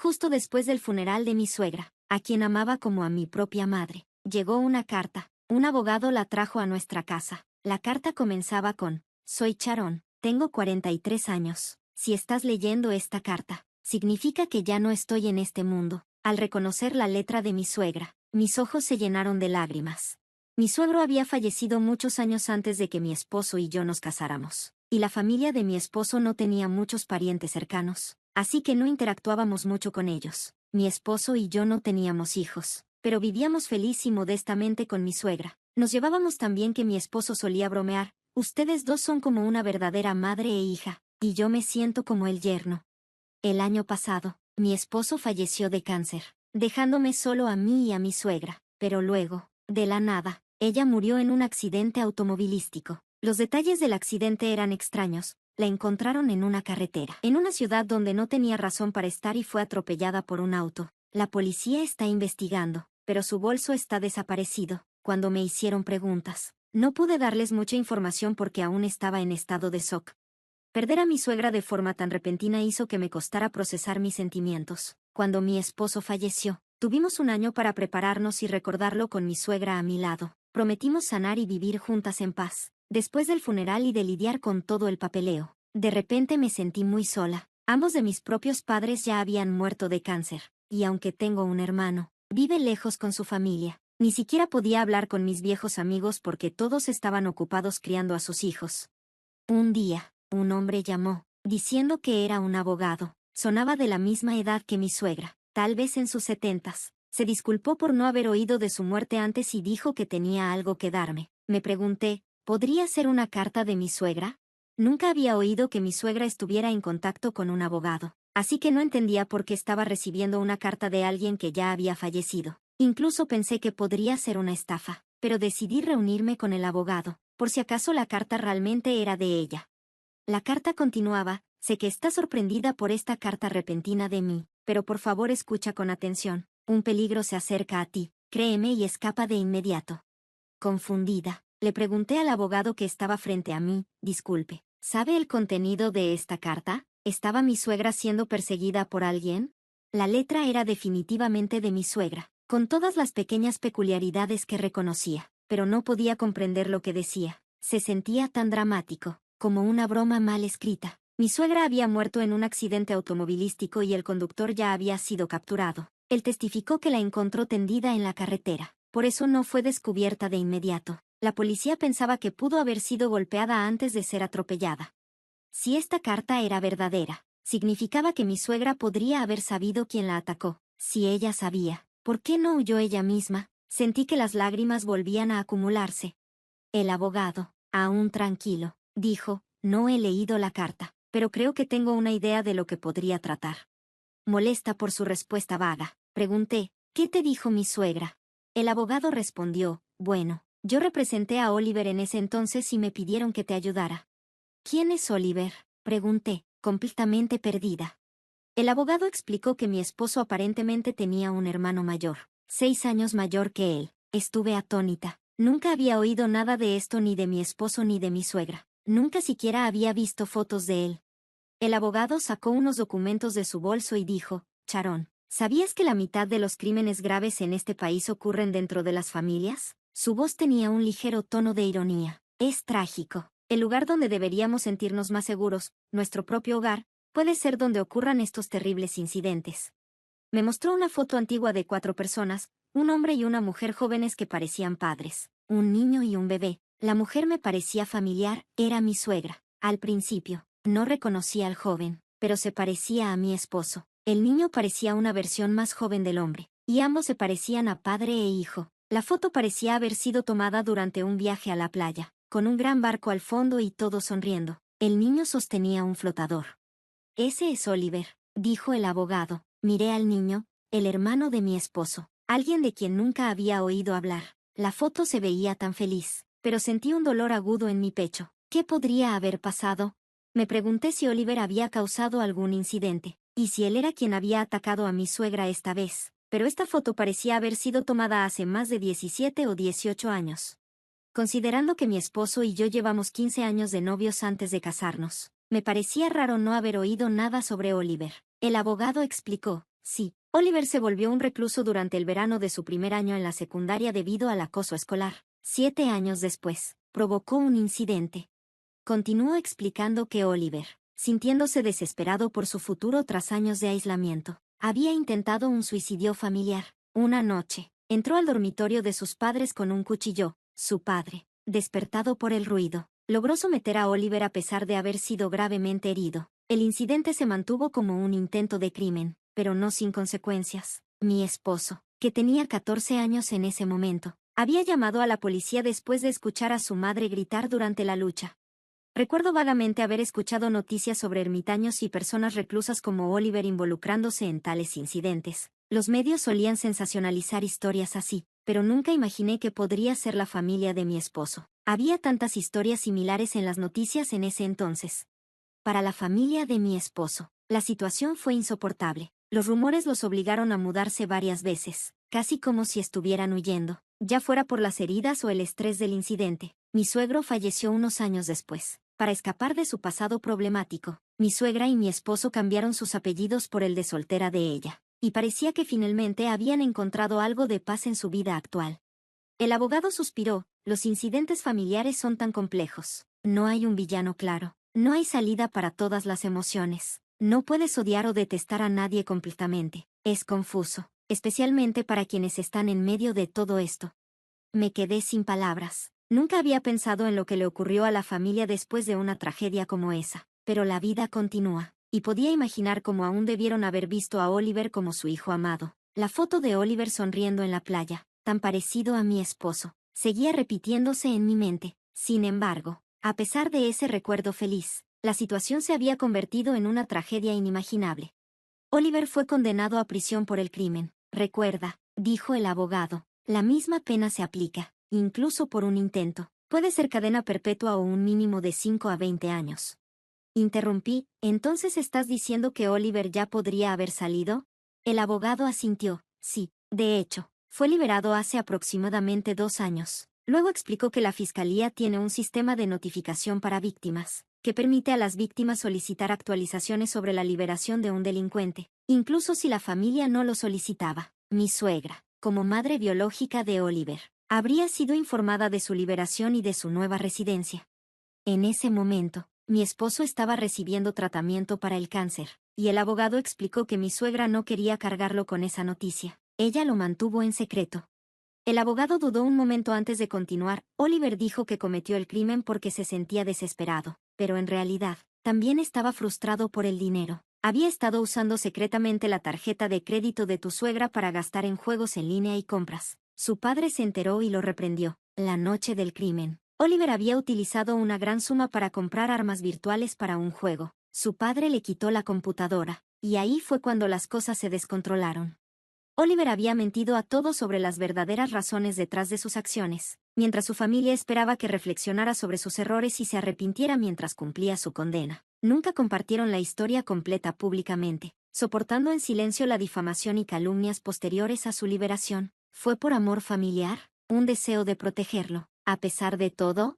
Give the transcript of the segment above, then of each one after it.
Justo después del funeral de mi suegra, a quien amaba como a mi propia madre, llegó una carta. Un abogado la trajo a nuestra casa. La carta comenzaba con: soy Sharon, tengo 43 años. Si estás leyendo esta carta, significa que ya no estoy en este mundo. Al reconocer la letra de mi suegra, mis ojos se llenaron de lágrimas. Mi suegro había fallecido muchos años antes de que mi esposo y yo nos casáramos, y la familia de mi esposo no tenía muchos parientes cercanos, así que no interactuábamos mucho con ellos. Mi esposo y yo no teníamos hijos, pero vivíamos feliz y modestamente con mi suegra. Nos llevábamos tan bien que mi esposo solía bromear: ustedes dos son como una verdadera madre e hija, y yo me siento como el yerno. El año pasado, mi esposo falleció de cáncer, dejándome solo a mí y a mi suegra, pero luego, de la nada, ella murió en un accidente automovilístico. Los detalles del accidente eran extraños. La encontraron en una carretera, en una ciudad donde no tenía razón para estar, y fue atropellada por un auto. La policía está investigando, pero su bolso está desaparecido. Cuando me hicieron preguntas, no pude darles mucha información porque aún estaba en estado de shock. Perder a mi suegra de forma tan repentina hizo que me costara procesar mis sentimientos. Cuando mi esposo falleció, tuvimos un año para prepararnos y recordarlo con mi suegra a mi lado. Prometimos sanar y vivir juntas en paz. Después del funeral y de lidiar con todo el papeleo, de repente me sentí muy sola. Ambos de mis propios padres ya habían muerto de cáncer, y aunque tengo un hermano, vive lejos con su familia. Ni siquiera podía hablar con mis viejos amigos porque todos estaban ocupados criando a sus hijos. Un día, un hombre llamó, diciendo que era un abogado. Sonaba de la misma edad que mi suegra, tal vez en sus 70s. Se disculpó por no haber oído de su muerte antes y dijo que tenía algo que darme. Me pregunté, ¿podría ser una carta de mi suegra? Nunca había oído que mi suegra estuviera en contacto con un abogado, así que no entendía por qué estaba recibiendo una carta de alguien que ya había fallecido. Incluso pensé que podría ser una estafa, pero decidí reunirme con el abogado, por si acaso la carta realmente era de ella. La carta continuaba: sé que estás sorprendida por esta carta repentina de mí, pero por favor escucha con atención. Un peligro se acerca a ti, créeme y escapa de inmediato. Confundida, le pregunté al abogado que estaba frente a mí: disculpe, ¿sabe el contenido de esta carta? ¿Estaba mi suegra siendo perseguida por alguien? La letra era definitivamente de mi suegra, con todas las pequeñas peculiaridades que reconocía, pero no podía comprender lo que decía. Se sentía tan dramático, como una broma mal escrita. Mi suegra había muerto en un accidente automovilístico y el conductor ya había sido capturado. Él testificó que la encontró tendida en la carretera, por eso no fue descubierta de inmediato. La policía pensaba que pudo haber sido golpeada antes de ser atropellada. Si esta carta era verdadera, significaba que mi suegra podría haber sabido quién la atacó. Si ella sabía, ¿por qué no huyó ella misma? Sentí que las lágrimas volvían a acumularse. El abogado, aún tranquilo, dijo: no he leído la carta, pero creo que tengo una idea de lo que podría tratar. Molesta por su respuesta vaga, pregunté: ¿qué te dijo mi suegra? El abogado respondió: bueno, yo representé a Oliver en ese entonces y me pidieron que te ayudara. ¿Quién es Oliver?, pregunté, completamente perdida. El abogado explicó que mi esposo aparentemente tenía un hermano mayor, 6 años mayor que él. Estuve atónita. Nunca había oído nada de esto ni de mi esposo ni de mi suegra. Nunca siquiera había visto fotos de él. El abogado sacó unos documentos de su bolso y dijo: Sharon, ¿sabías que la mitad de los crímenes graves en este país ocurren dentro de las familias? Su voz tenía un ligero tono de ironía. Es trágico. El lugar donde deberíamos sentirnos más seguros, nuestro propio hogar, puede ser donde ocurran estos terribles incidentes. Me mostró una foto antigua de 4 personas, un hombre y una mujer jóvenes que parecían padres, un niño y un bebé. La mujer me parecía familiar, era mi suegra. Al principio, no reconocía al joven, pero se parecía a mi esposo. El niño parecía una versión más joven del hombre, y ambos se parecían a padre e hijo. La foto parecía haber sido tomada durante un viaje a la playa, con un gran barco al fondo y todos sonriendo. El niño sostenía un flotador. Ese es Oliver, dijo el abogado. Miré al niño, el hermano de mi esposo, alguien de quien nunca había oído hablar. La foto se veía tan feliz, pero sentí un dolor agudo en mi pecho. ¿Qué podría haber pasado? Me pregunté si Oliver había causado algún incidente, y si él era quien había atacado a mi suegra esta vez, pero esta foto parecía haber sido tomada hace más de 17 o 18 años. Considerando que mi esposo y yo llevamos 15 años de novios antes de casarnos, me parecía raro no haber oído nada sobre Oliver. El abogado explicó: Sí, Oliver se volvió un recluso durante el verano de su primer año en la secundaria debido al acoso escolar. 7 años después, provocó un incidente. Continuó explicando que Oliver, sintiéndose desesperado por su futuro tras años de aislamiento, había intentado un suicidio familiar. Una noche, entró al dormitorio de sus padres con un cuchillo. Su padre, despertado por el ruido, logró someter a Oliver a pesar de haber sido gravemente herido. El incidente se mantuvo como un intento de crimen, pero no sin consecuencias. Mi esposo, que tenía 14 años en ese momento, había llamado a la policía después de escuchar a su madre gritar durante la lucha. Recuerdo vagamente haber escuchado noticias sobre ermitaños y personas reclusas como Oliver involucrándose en tales incidentes. Los medios solían sensacionalizar historias así, pero nunca imaginé que podría ser la familia de mi esposo. Había tantas historias similares en las noticias en ese entonces. Para la familia de mi esposo, la situación fue insoportable. Los rumores los obligaron a mudarse varias veces, casi como si estuvieran huyendo, ya fuera por las heridas o el estrés del incidente. Mi suegro falleció unos años después. Para escapar de su pasado problemático, mi suegra y mi esposo cambiaron sus apellidos por el de soltera de ella, y parecía que finalmente habían encontrado algo de paz en su vida actual. El abogado suspiró: los incidentes familiares son tan complejos. No hay un villano claro. No hay salida para todas las emociones. No puedes odiar o detestar a nadie completamente. Es confuso, especialmente para quienes están en medio de todo esto. Me quedé sin palabras. Nunca había pensado en lo que le ocurrió a la familia después de una tragedia como esa. Pero la vida continúa, y podía imaginar cómo aún debieron haber visto a Oliver como su hijo amado. La foto de Oliver sonriendo en la playa, tan parecido a mi esposo, seguía repitiéndose en mi mente. Sin embargo, a pesar de ese recuerdo feliz, la situación se había convertido en una tragedia inimaginable. Oliver fue condenado a prisión por el crimen. Recuerda, dijo el abogado, la misma pena se aplica, incluso por un intento. Puede ser cadena perpetua o un mínimo de 5 a 20 años. Interrumpí: ¿entonces estás diciendo que Oliver ya podría haber salido? El abogado asintió: sí, de hecho, fue liberado hace aproximadamente 2 años. Luego explicó que la Fiscalía tiene un sistema de notificación para víctimas, que permite a las víctimas solicitar actualizaciones sobre la liberación de un delincuente, incluso si la familia no lo solicitaba. Mi suegra, como madre biológica de Oliver, habría sido informada de su liberación y de su nueva residencia. En ese momento, mi esposo estaba recibiendo tratamiento para el cáncer, y el abogado explicó que mi suegra no quería cargarlo con esa noticia. Ella lo mantuvo en secreto. El abogado dudó un momento antes de continuar. Oliver dijo que cometió el crimen porque se sentía desesperado, pero en realidad, también estaba frustrado por el dinero. Había estado usando secretamente la tarjeta de crédito de tu suegra para gastar en juegos en línea y compras. Su padre se enteró y lo reprendió. La noche del crimen, Oliver había utilizado una gran suma para comprar armas virtuales para un juego. Su padre le quitó la computadora, y ahí fue cuando las cosas se descontrolaron. Oliver había mentido a todos sobre las verdaderas razones detrás de sus acciones, mientras su familia esperaba que reflexionara sobre sus errores y se arrepintiera mientras cumplía su condena. Nunca compartieron la historia completa públicamente, soportando en silencio la difamación y calumnias posteriores a su liberación. ¿Fue por amor familiar? ¿Un deseo de protegerlo? A pesar de todo,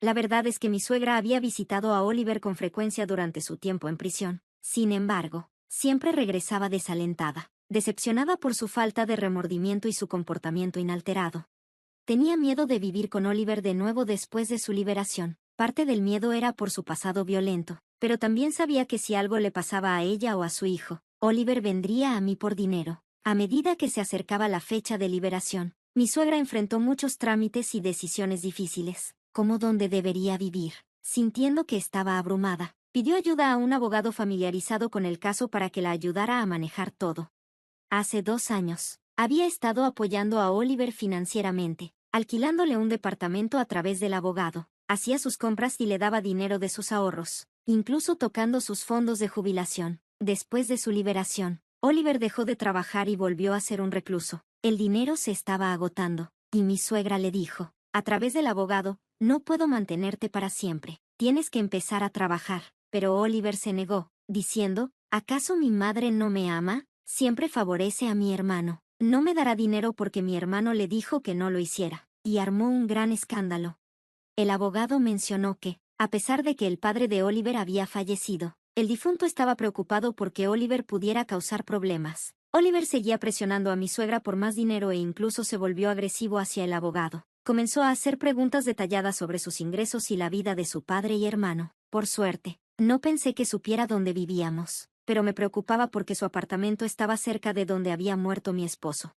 la verdad es que mi suegra había visitado a Oliver con frecuencia durante su tiempo en prisión. Sin embargo, siempre regresaba desalentada, decepcionada por su falta de remordimiento y su comportamiento inalterado. Tenía miedo de vivir con Oliver de nuevo después de su liberación. Parte del miedo era por su pasado violento, pero también sabía que si algo le pasaba a ella o a su hijo, Oliver vendría a mí por dinero. A medida que se acercaba la fecha de liberación, mi suegra enfrentó muchos trámites y decisiones difíciles, como dónde debería vivir. Sintiendo que estaba abrumada, pidió ayuda a un abogado familiarizado con el caso para que la ayudara a manejar todo. Hace 2 años, había estado apoyando a Oliver financieramente, alquilándole un departamento a través del abogado. Hacía sus compras y le daba dinero de sus ahorros, incluso tocando sus fondos de jubilación. Después de su liberación, Oliver dejó de trabajar y volvió a ser un recluso. El dinero se estaba agotando, y mi suegra le dijo, a través del abogado: no puedo mantenerte para siempre, tienes que empezar a trabajar. Pero Oliver se negó, diciendo: ¿acaso mi madre no me ama? Siempre favorece a mi hermano. No me dará dinero porque mi hermano le dijo que no lo hiciera. Y armó un gran escándalo. El abogado mencionó que, a pesar de que el padre de Oliver había fallecido, el difunto estaba preocupado porque Oliver pudiera causar problemas. Oliver seguía presionando a mi suegra por más dinero e incluso se volvió agresivo hacia el abogado. Comenzó a hacer preguntas detalladas sobre sus ingresos y la vida de su padre y hermano. Por suerte, no pensé que supiera dónde vivíamos, pero me preocupaba porque su apartamento estaba cerca de donde había muerto mi esposo.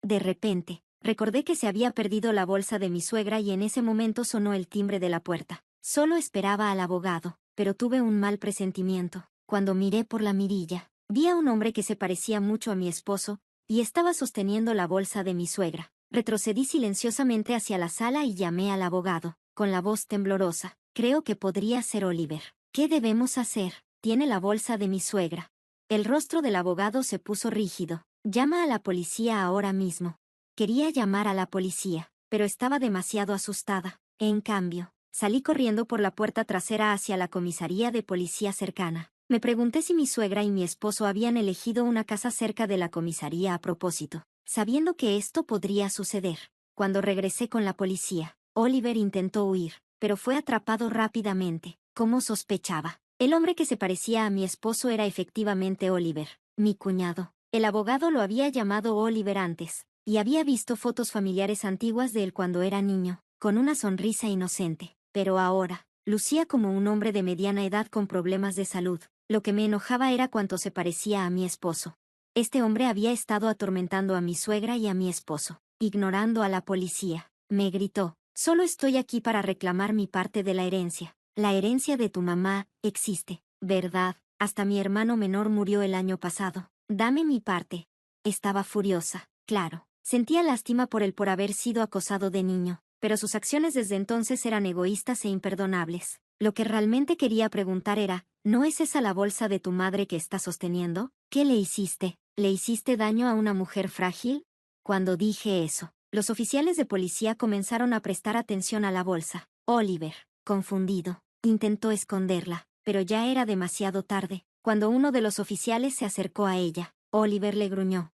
De repente, recordé que se había perdido la bolsa de mi suegra y en ese momento sonó el timbre de la puerta. Solo esperaba al abogado, pero tuve un mal presentimiento. Cuando miré por la mirilla, vi a un hombre que se parecía mucho a mi esposo, y estaba sosteniendo la bolsa de mi suegra. Retrocedí silenciosamente hacia la sala y llamé al abogado, con la voz temblorosa. Creo que podría ser Oliver. ¿Qué debemos hacer? Tiene la bolsa de mi suegra. El rostro del abogado se puso rígido. Llama a la policía ahora mismo. Quería llamar a la policía, pero estaba demasiado asustada. En cambio, salí corriendo por la puerta trasera hacia la comisaría de policía cercana. Me pregunté si mi suegra y mi esposo habían elegido una casa cerca de la comisaría a propósito, sabiendo que esto podría suceder. Cuando regresé con la policía, Oliver intentó huir, pero fue atrapado rápidamente, como sospechaba. El hombre que se parecía a mi esposo era efectivamente Oliver, mi cuñado. El abogado lo había llamado Oliver antes, y había visto fotos familiares antiguas de él cuando era niño, con una sonrisa inocente. Pero ahora, lucía como un hombre de mediana edad con problemas de salud. Lo que me enojaba era cuánto se parecía a mi esposo. Este hombre había estado atormentando a mi suegra y a mi esposo, ignorando a la policía. Me gritó, solo estoy aquí para reclamar mi parte de la herencia. La herencia de tu mamá existe, ¿verdad? Hasta mi hermano menor murió el año pasado. Dame mi parte. Estaba furiosa, claro. Sentía lástima por él por haber sido acosado de niño, pero sus acciones desde entonces eran egoístas e imperdonables. Lo que realmente quería preguntar era, ¿no es esa la bolsa de tu madre que está sosteniendo? ¿Qué le hiciste? ¿Le hiciste daño a una mujer frágil? Cuando dije eso, los oficiales de policía comenzaron a prestar atención a la bolsa. Oliver, confundido, intentó esconderla, pero ya era demasiado tarde. Cuando uno de los oficiales se acercó a ella, Oliver le gruñó.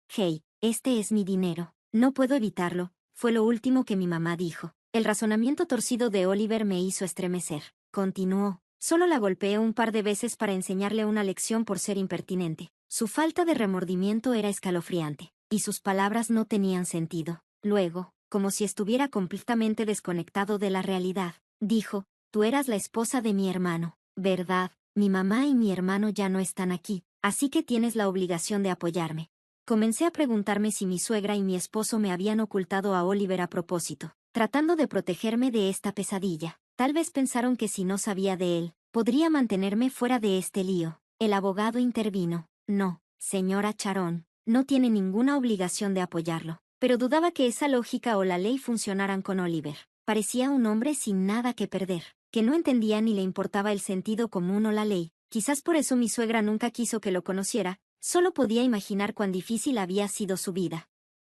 Hey, este es mi dinero. No puedo evitarlo, fue lo último que mi mamá dijo. El razonamiento torcido de Oliver me hizo estremecer. Continuó. Solo la golpeé un par de veces para enseñarle una lección por ser impertinente. Su falta de remordimiento era escalofriante, y sus palabras no tenían sentido. Luego, como si estuviera completamente desconectado de la realidad, dijo, tú eras la esposa de mi hermano, ¿verdad? Mi mamá y mi hermano ya no están aquí, así que tienes la obligación de apoyarme. Comencé a preguntarme si mi suegra y mi esposo me habían ocultado a Oliver a propósito, tratando de protegerme de esta pesadilla. Tal vez pensaron que si no sabía de él, podría mantenerme fuera de este lío. El abogado intervino. No, señora Charón, no tiene ninguna obligación de apoyarlo. Pero dudaba que esa lógica o la ley funcionaran con Oliver. Parecía un hombre sin nada que perder, que no entendía ni le importaba el sentido común o la ley. Quizás por eso mi suegra nunca quiso que lo conociera, solo podía imaginar cuán difícil había sido su vida.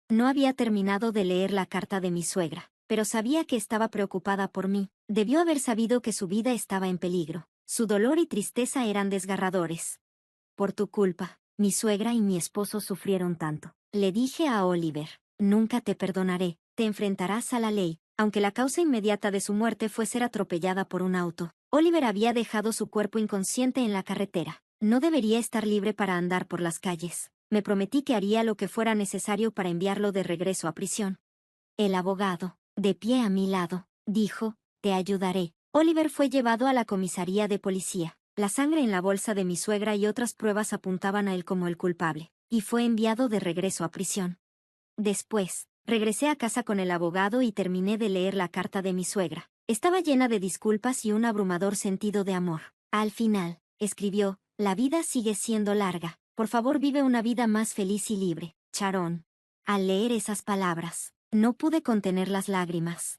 No había terminado de leer la carta de mi suegra, pero sabía que estaba preocupada por mí. Debió haber sabido que su vida estaba en peligro. Su dolor y tristeza eran desgarradores. Por tu culpa, mi suegra y mi esposo sufrieron tanto. Le dije a Oliver, nunca te perdonaré, te enfrentarás a la ley. Aunque la causa inmediata de su muerte fue ser atropellada por un auto, Oliver había dejado su cuerpo inconsciente en la carretera. No debería estar libre para andar por las calles. Me prometí que haría lo que fuera necesario para enviarlo de regreso a prisión. El abogado, de pie a mi lado, dijo, te ayudaré. Oliver fue llevado a la comisaría de policía. La sangre en la bolsa de mi suegra y otras pruebas apuntaban a él como el culpable, y fue enviado de regreso a prisión. Después, regresé a casa con el abogado y terminé de leer la carta de mi suegra. Estaba llena de disculpas y un abrumador sentido de amor. Al final, escribió, la vida sigue siendo larga. Por favor, vive una vida más feliz y libre, Charón. Al leer esas palabras, no pude contener las lágrimas.